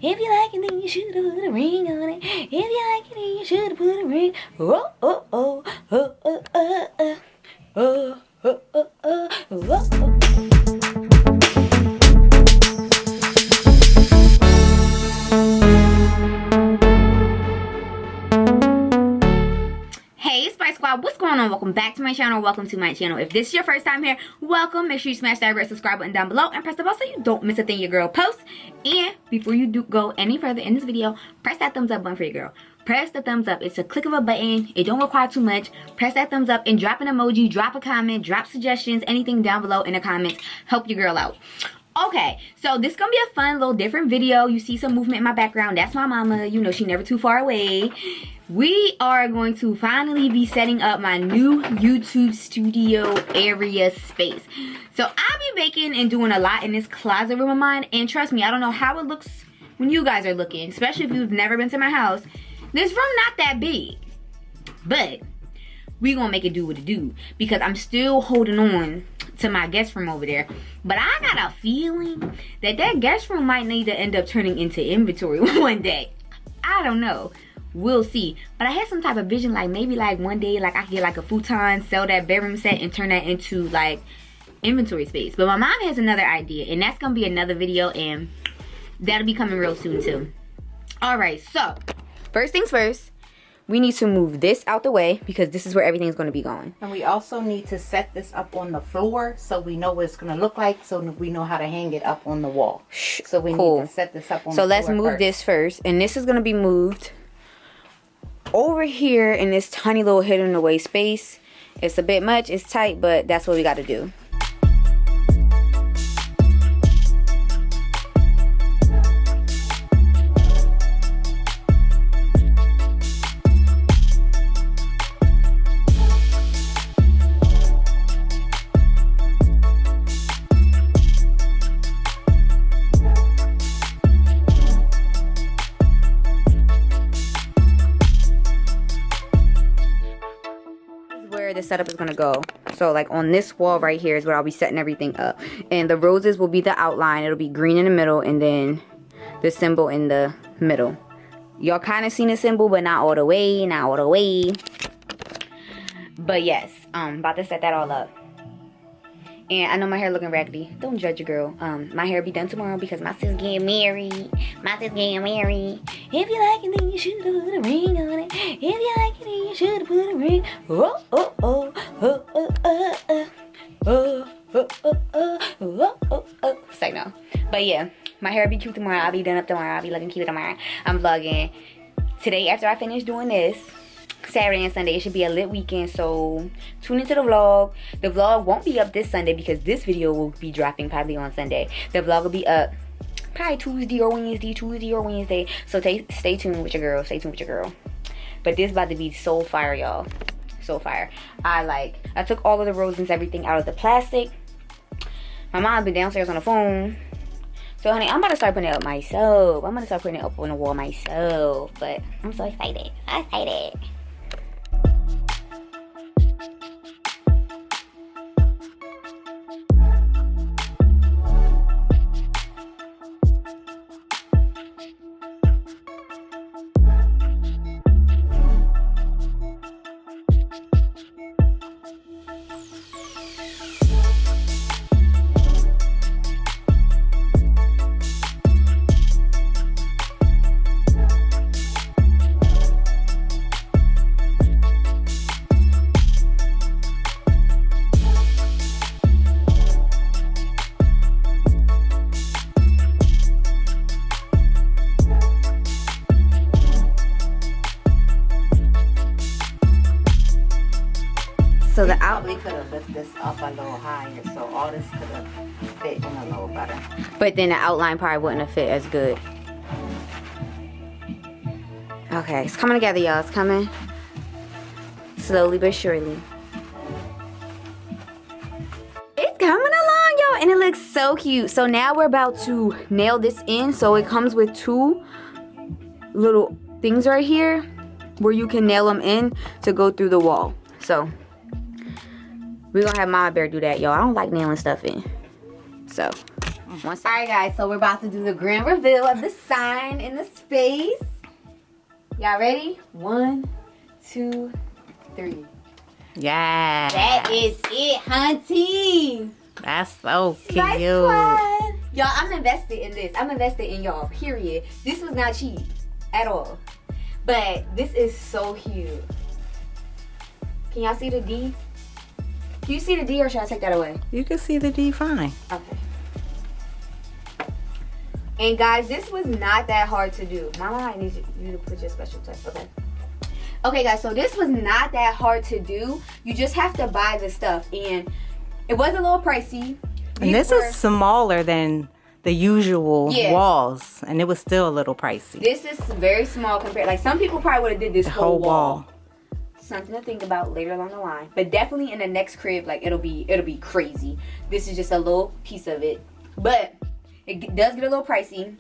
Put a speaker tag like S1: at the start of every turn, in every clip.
S1: If you like it, then you should have put a ring on it. If you like it, then you should have put a ring. Oh, oh, oh, oh, oh, oh, oh, oh, oh, oh, oh, oh, oh. Hey Spice Squad, what's going on? Welcome back to my channel. Welcome to my channel. If this is your first time here, welcome. Make sure you smash that red subscribe button down below and press the bell so you don't miss a thing your girl posts. And before you do go any further in this video, press that thumbs up button for your girl. Press the thumbs up. It's a click of a button. It don't require too much. Press that thumbs up and drop an emoji, drop a comment, drop suggestions, anything down below in the comments. Help your girl out. Okay, so this is gonna be a fun little different video. You see some movement in my background. That's my mama. You know she never too far away. We are going to finally be setting up my new YouTube studio area space. So I'll be baking and doing a lot in this closet room of mine. And trust me, I don't know how it looks when you guys are looking, especially if you've never been to my house. This room not that big, but we gonna make it do what it do because I'm still holding on to my guest room over there. But I got a feeling that that guest room might need to end up turning into inventory one day. I don't know. We'll see. But I had some type of vision, like maybe like one day like I could get like a futon, sell that bedroom set and turn that into like inventory space. But my mom has another idea and that's gonna be another video and that'll be coming real soon too. Alright, so first things first, we need to move this out the way because this is where everything's going to be going.
S2: And we also need to set this up on the floor so we know what it's going to look like, so we know how to hang it up on the wall. So we need to set this up on the floor.
S1: So let's move this first. And this is going to be moved over here in this tiny little hidden away space. It's a bit much, it's tight, but that's what we got to do. The setup is gonna go. So like on this wall right here is where I'll be setting everything up, and the roses will be the outline. It'll be green in the middle and then the symbol in the middle. Y'all kind of seen the symbol but not all the way, but yes, about to set that all up. And I know my hair looking raggedy. Don't judge a girl. My hair will be done tomorrow because my sis getting married. If you like it, then you should have put a ring on it. If you like it, then you should have put a ring. Oh, oh, oh, oh, oh, oh, oh, oh, oh, oh, oh, oh, oh. Say no. But yeah, my hair will be cute tomorrow. I'll be done up tomorrow. I'll be looking cute tomorrow. I'm vlogging today after I finish doing this. Saturday and Sunday, it should be a lit weekend, so tune into the vlog. The vlog won't be up this Sunday because this video will be dropping probably on Sunday. The vlog will be up probably Tuesday or Wednesday. So stay tuned with your girl. But this is about to be so fire, y'all. So fire. I took all of the roses and everything out of the plastic. My mom been downstairs on the phone. So honey, I'm about to start putting it up myself. I'm gonna start putting it up on the wall myself. But I'm so excited. So the outlet
S2: could have lifted this up a little higher, so all this could have fit in a little better.
S1: But then the outline part wouldn't have fit as good. Okay, it's coming together, y'all. It's coming slowly but surely. It's coming along, y'all, and it looks so cute. So now we're about to nail this in. So it comes with two little things right here where you can nail them in to go through the wall. So we're gonna have Mama Bear do that, y'all. I don't like nailing stuff in. So All right, guys. So we're about to do the grand reveal of the sign in the space. Y'all ready? 1, 2, 3.
S2: Yeah.
S1: That is it, hunty.
S2: That's so cute.
S1: SpiceSquad. Y'all, I'm invested in this. I'm invested in y'all, period. This was not cheap at all. But this is so cute. Can y'all see the D? Can you see the D or should I take that away?
S2: You can see the D fine.
S1: Okay. And guys, this was not that hard to do. Mama, I need you to put your special touch. Okay. Okay, guys, so this was not that hard to do. You just have to buy the stuff. And it was a little pricey.
S2: And this is smaller than the usual walls. And it was still a little pricey.
S1: This is very small compared. Like, some people probably would have did this whole wall. Something to think about later along the line. But definitely in the next crib, like, it'll be crazy. This is just a little piece of it. But it does get a little pricey.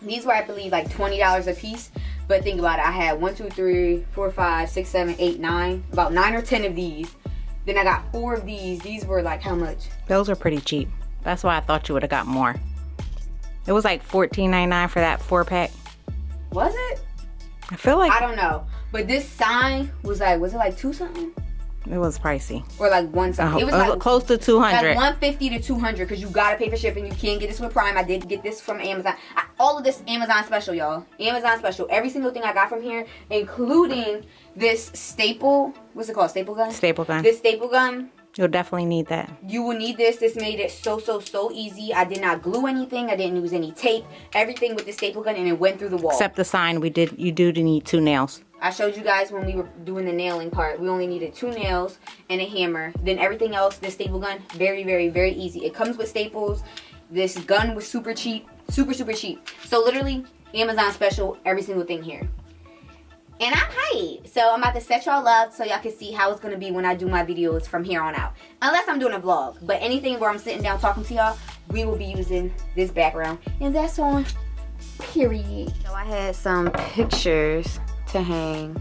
S1: These were, I believe, like $20 a piece. But think about it. I had 1, 2, 3, 4, 5, 6, 7, 8, 9. About 9 or 10 of these. Then I got 4 of these. These were like how much?
S2: Those are pretty cheap. That's why I thought you would have got more. It was like $14.99 for that 4-pack.
S1: Was it?
S2: I feel like...
S1: I don't know. But this sign was like, was it like 2 something?
S2: It was pricey.
S1: Or like 1 something. It was like
S2: close to 200.
S1: Like 150 to 200 because you gotta pay for shipping. You can't get this with Prime. I did get this from Amazon. All of this Amazon special, y'all. Amazon special. Every single thing I got from here, including this staple. What's it called? Staple gun?
S2: Staple gun.
S1: This staple gun.
S2: You'll definitely need that.
S1: You will need this. This made it so easy. I did not glue anything. I didn't use any tape. Everything with the staple gun, and it went through the wall.
S2: Except the sign. You do need 2 nails.
S1: I showed you guys when we were doing the nailing part. We only needed 2 nails and a hammer. Then everything else, this staple gun, very easy. It comes with staples. This gun was super cheap. Super cheap. So literally, Amazon special, every single thing here. And I'm hyped. So I'm about to set y'all up so y'all can see how it's going to be when I do my videos from here on out. Unless I'm doing a vlog. But anything where I'm sitting down talking to y'all, we will be using this background. And that's on period. So I had some pictures to hang.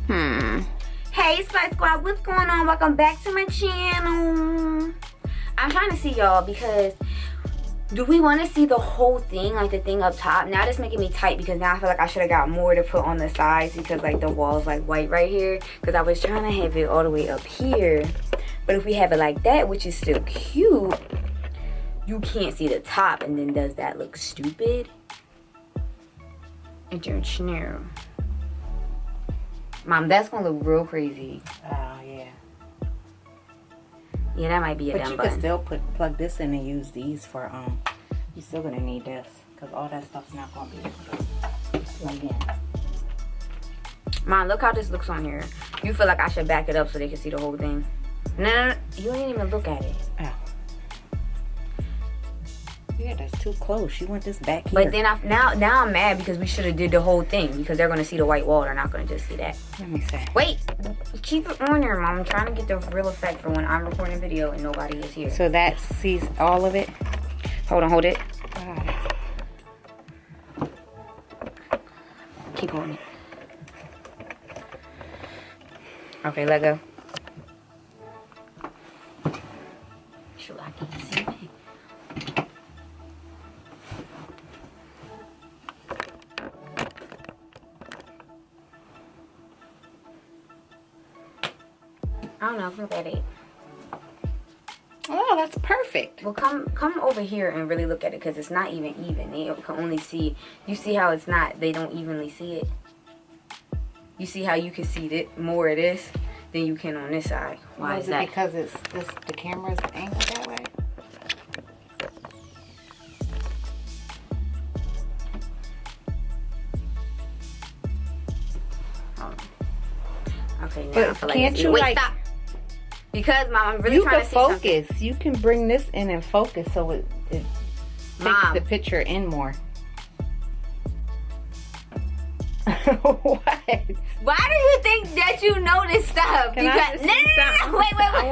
S1: Hey SpiceSquad, what's going on? Welcome back to my channel. I'm trying to see y'all because do we want to see the whole thing, like the thing up top? Now this making me tight because now I feel like I should have got more to put on the sides because like the wall's like white right here because I was trying to have it all the way up here. But if we have it like that, which is still cute, you can't see the top, and then does that look stupid? I don't know. Mom, that's gonna look real crazy.
S2: Oh, yeah.
S1: Yeah, that might be a dumb
S2: button. But you can still plug this in and use these for, you're still gonna need this. Because all that stuff's not gonna be able to plug in.
S1: Mom, look how this looks on here. You feel like I should back it up so they can see the whole thing. No. You didn't even look at it.
S2: Oh. Yeah, that's too close. You want this back here.
S1: But then now I'm mad because we should have did the whole thing because they're gonna see the white wall. They're not gonna just see that.
S2: Let me see.
S1: Wait, keep it on there, Mom. I'm trying to get the real effect for when I'm recording a video and nobody is here.
S2: So that sees all of it.
S1: Hold on, hold it. Keep holding it. Okay, let go. Shoot, I can't see it. I don't know, look at it.
S2: Oh, that's perfect.
S1: Well, come over here and really look at it because it's not even. They can only see. You see how it's not? They don't evenly see it. You see how you can see it more of this than you can on this side. Why is that?
S2: Because the camera's angled that way.
S1: Okay, now
S2: but
S1: I feel
S2: can't
S1: like
S2: you
S1: wait, stop. Because, Mom, I'm really trying to see
S2: focus.
S1: Something.
S2: You can bring this in and focus so it takes the picture in more. What?
S1: Why do you think that you know this stuff?
S2: Can I just
S1: No.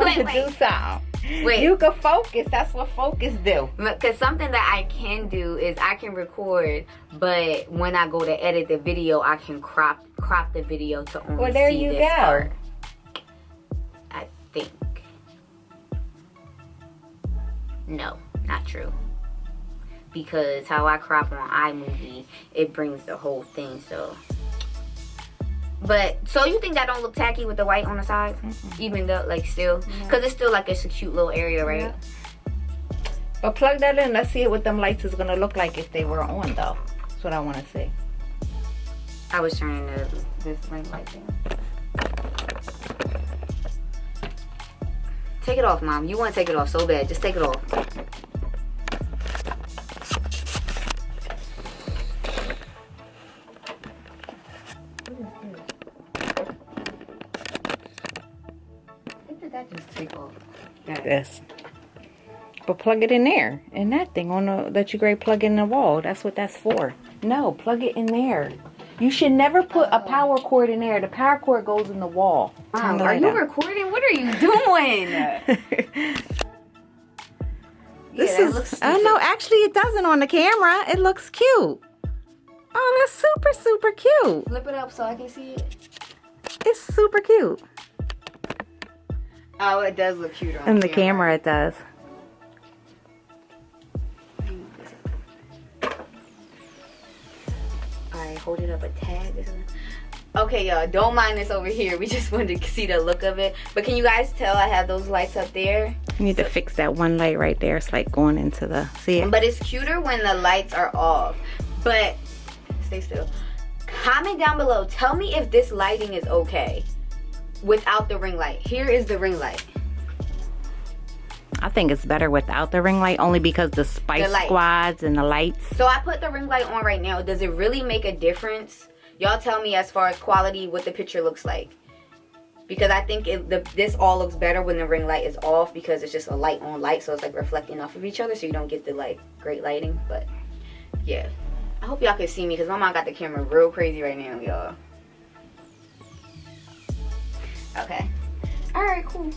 S1: Wait.
S2: Do something.
S1: Wait.
S2: You can focus. That's what focus do.
S1: Because something that I can do is I can record, but when I go to edit the video, I can crop the video to only see this part. I think. No, not true. because how I crop on iMovie, it brings the whole thing. So, but so you think that don't look tacky with the white on the sides, even though like still, because it's still like it's a cute little area, right?
S2: Yeah. But plug that in. Let's see what them lights is gonna look like if they were on, though. That's what I want to see.
S1: I was turning this ring light down. Take it off, Mom. You want to take it off so bad. Just take it off. When did that just take off?
S2: This. But plug it in there. In that thing on the, that you grade plug in the wall. That's what that's for. No, plug it in there. You should never put a power cord in there. The power cord goes in the wall.
S1: Mom, are you recording? What are you doing?
S2: This is, oh no, actually it doesn't on the camera. It looks cute. Oh, that's super, super cute.
S1: Flip it up so I can see it.
S2: It's super cute.
S1: Oh, it does look cute on
S2: In the camera it does.
S1: Alright, hold it up a tad. Okay, y'all, don't mind this over here. We just wanted to see the look of it. But can you guys tell I have those lights up there?
S2: You need to fix that one light right there. It's like going into the, see it?
S1: But it's cuter when the lights are off. But, stay still. Comment down below. Tell me if this lighting is okay without the ring light. Here is the ring light.
S2: I think it's better without the ring light, only because the Spice Squads and the lights.
S1: So I put the ring light on right now. Does it really make a difference? Y'all tell me as far as quality what the picture looks like. Because I think this all looks better when the ring light is off, because it's just a light on light, so it's like reflecting off of each other, so you don't get the like great lighting. But yeah, I hope y'all can see me because my mom got the camera real crazy right now, y'all. Okay. Alright, cool.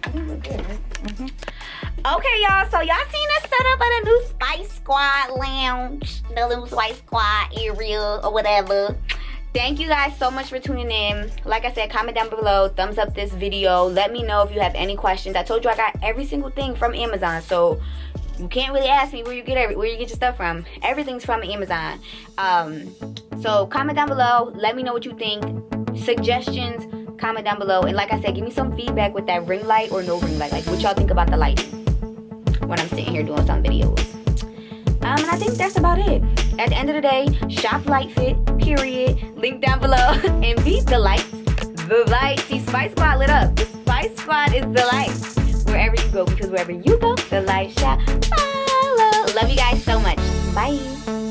S1: I think we're good, right? Okay, y'all. So y'all seen the setup of the new SpiceSquad lounge, the new SpiceSquad area or whatever. Thank you guys so much for tuning in. Like I said, comment down below, thumbs up this video. Let me know if you have any questions. I told you I got every single thing from Amazon, so you can't really ask me where you get your stuff from. Everything's from Amazon. So comment down below. Let me know what you think. Suggestions. Comment down below, and like I said, give me some feedback with that ring light or no ring light. Like, what y'all think about the lighting when I'm sitting here doing some videos. And I think that's about it. At the end of the day, shop LightFit, period. Link down below. And beat the lights. The light. See, SpiceSquad lit up. The SpiceSquad is the light. Wherever you go, because wherever you go, the light shall follow. Love you guys so much. Bye.